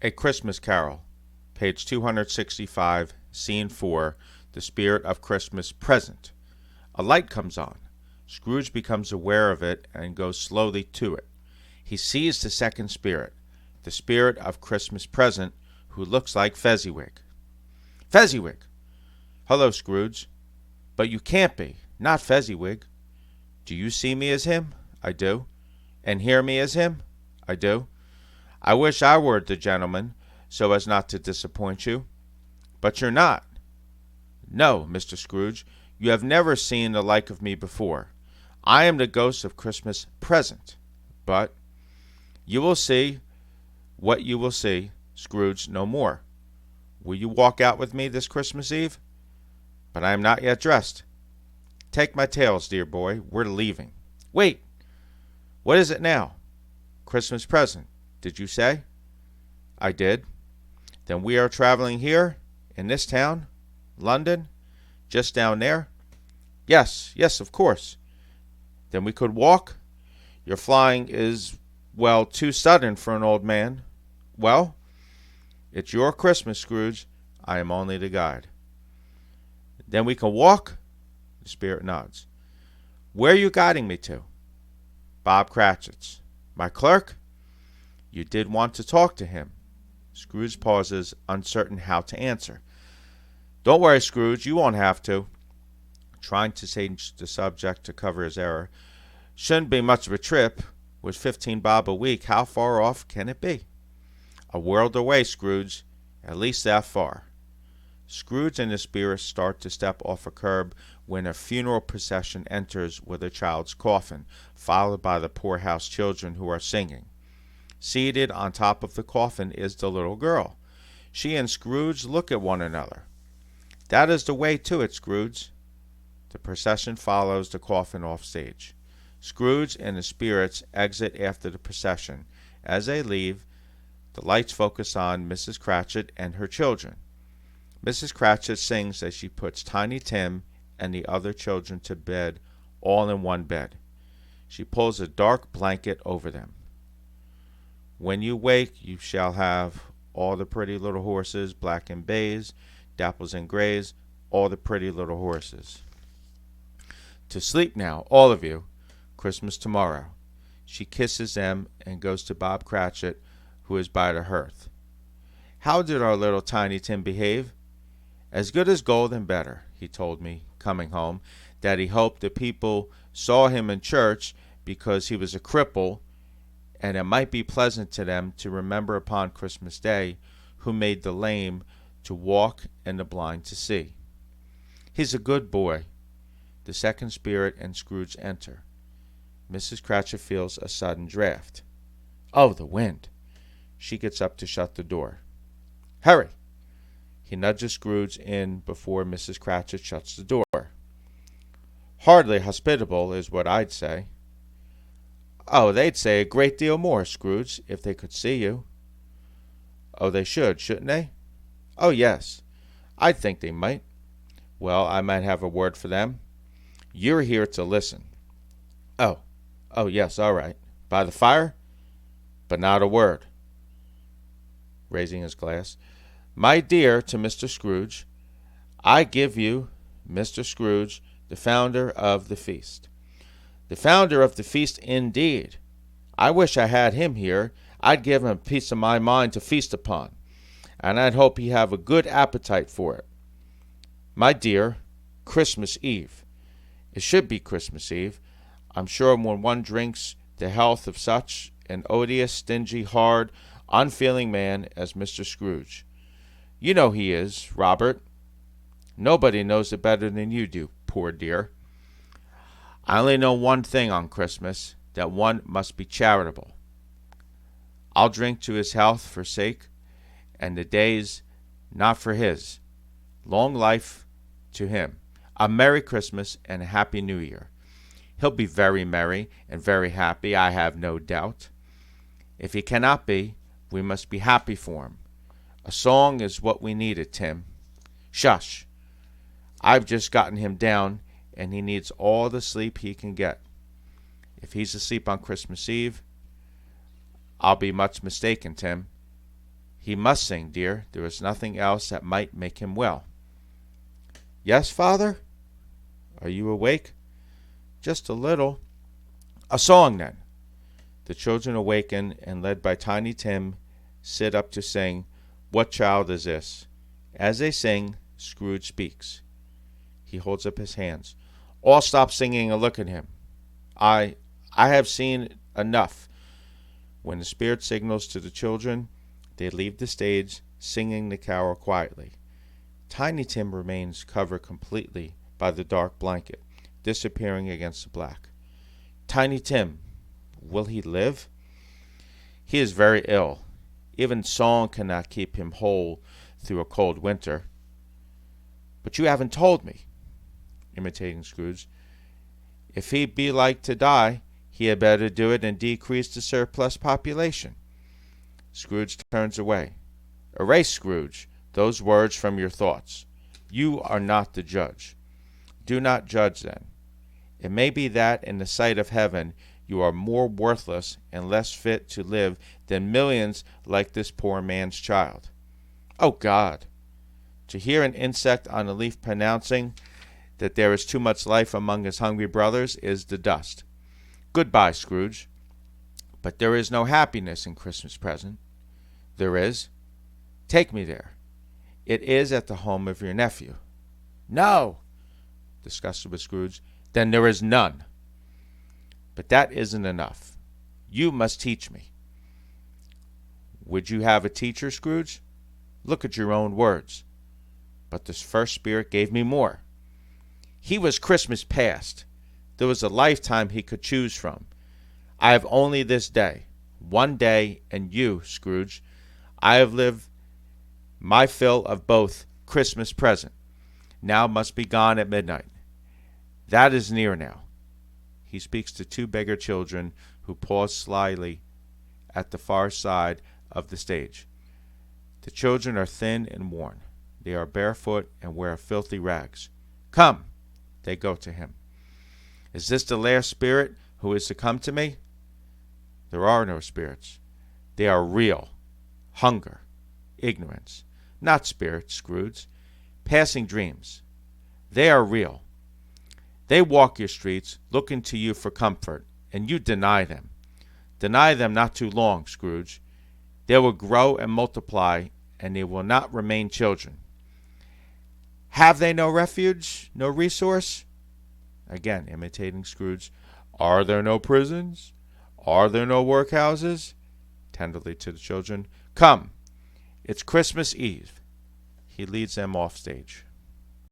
A Christmas Carol, page 265, scene 4, the spirit of Christmas present. A light comes on. Scrooge becomes aware of it and goes slowly to it. He sees the second spirit, the spirit of Christmas present, who looks like Fezziwig. Fezziwig! Hello, Scrooge. But you can't be, not Fezziwig. Do you see me as him? I do. And hear me as him? I do. I wish I were the gentleman, so as not to disappoint you. But you're not. No, Mr. Scrooge, you have never seen the like of me before. I am the ghost of Christmas present. But you will see what you will see, Scrooge, no more. Will you walk out with me this Christmas Eve? But I am not yet dressed. Take my tails, dear boy. We're leaving. Wait! What is it now? Christmas present, did you say? I did. Then we are traveling here, in this town? London? Just down there? Yes, of course. Then we could walk? Your flying is, well, too sudden for an old man. Well, it's your Christmas, Scrooge. I am only the guide. Then we can walk? The spirit nods. Where are you guiding me to? Bob Cratchit's. My clerk? You did want to talk to him. Scrooge pauses, uncertain how to answer. Don't worry, Scrooge, you won't have to. Trying to change the subject to cover his error. Shouldn't be much of a trip. With 15 bob a week, how far off can it be? A world away, Scrooge. At least that far. Scrooge and the spirit start to step off a curb when a funeral procession enters with a child's coffin, followed by the poorhouse children who are singing. Seated on top of the coffin is the little girl. She and Scrooge look at one another. That is the way to it, Scrooge. The procession follows the coffin off stage. Scrooge and the spirits exit after the procession. As they leave, the lights focus on Mrs. Cratchit and her children. Mrs. Cratchit sings as she puts Tiny Tim and the other children to bed, all in one bed. She pulls a dark blanket over them. When you wake, you shall have all the pretty little horses, black and bays, dapples and grays, all the pretty little horses. To sleep now, all of you. Christmas tomorrow. She kisses them and goes to Bob Cratchit, who is by the hearth. How did our little Tiny Tim behave? As good as gold and better, he told me, coming home, that he hoped the people saw him in church because he was a cripple, and it might be pleasant to them to remember upon Christmas Day who made the lame to walk and the blind to see. He's a good boy. The second spirit and Scrooge enter. Mrs. Cratchit feels a sudden draught. Oh, the wind! She gets up to shut the door. Hurry! He nudges Scrooge in before Mrs. Cratchit shuts the door. Hardly hospitable is what I'd say. Oh, they'd say a great deal more, Scrooge, if they could see you. Oh, they should, shouldn't they? Oh, yes. I think they might. Well, I might have a word for them. You're here to listen. Oh, yes, all right. By the fire? But not a word. Raising his glass. My dear, to Mr. Scrooge, I give you, Mr. Scrooge, the founder of the feast. The founder of the feast, indeed. I wish I had him here. I'd give him a piece of my mind to feast upon, and I'd hope he have a good appetite for it. My dear, Christmas Eve. It should be Christmas Eve. I'm sure when one drinks the health of such an odious, stingy, hard, unfeeling man as Mr. Scrooge. You know he is, Robert. Nobody knows it better than you do, poor dear. I only know one thing on Christmas, that one must be charitable. I'll drink to his health for sake, and the days not for his. Long life to him. A Merry Christmas and a Happy New Year. He'll be very merry and very happy, I have no doubt. If he cannot be, we must be happy for him. A song is what we needed, Tim. Shush! I've just gotten him down, and he needs all the sleep he can get. If he's asleep on Christmas Eve, I'll be much mistaken, Tim. He must sing, dear. There is nothing else that might make him well. Yes, Father? Are you awake? Just a little. A song, then. The children awaken and, led by Tiny Tim, sit up to sing, What Child Is This? As they sing, Scrooge speaks. He holds up his hands. All stop singing and look at him. I have seen enough. When the spirit signals to the children, they leave the stage, singing the carol quietly. Tiny Tim remains covered completely by the dark blanket, disappearing against the black. Tiny Tim, will he live? He is very ill. Even song cannot keep him whole through a cold winter. But you haven't told me, imitating Scrooge. If he be like to die, he had better do it and decrease the surplus population. Scrooge turns away. Erase, Scrooge, those words from your thoughts. You are not the judge. Do not judge, then. It may be that in the sight of heaven you are more worthless and less fit to live than millions like this poor man's child. Oh, God! To hear an insect on a leaf pronouncing that there is too much life among his hungry brothers is the dust. Goodbye, Scrooge. But there is no happiness in Christmas present. There is. Take me there. It is at the home of your nephew. No, disgusted with Scrooge. Then there is none. But that isn't enough. You must teach me. Would you have a teacher, Scrooge? Look at your own words. But this first spirit gave me more. He was Christmas past. There was a lifetime he could choose from. I have only this day, one day, and you, Scrooge. I have lived my fill of both Christmas present. Now must be gone at midnight. That is near now. He speaks to two beggar children who pause slyly at the far side of the stage. The children are thin and worn. They are barefoot and wear filthy rags. Come, they go to him. Is this the last spirit who is to come to me? There are no spirits. They are real. Hunger, ignorance. Not spirits, Scrooge. Passing dreams. They are real. They walk your streets, looking to you for comfort, and you deny them. Deny them not too long, Scrooge. They will grow and multiply, and they will not remain children. Have they no refuge, no resource? Again, imitating Scrooge. Are there no prisons? Are there no workhouses? Tenderly to the children. Come, it's Christmas Eve. He leads them off stage.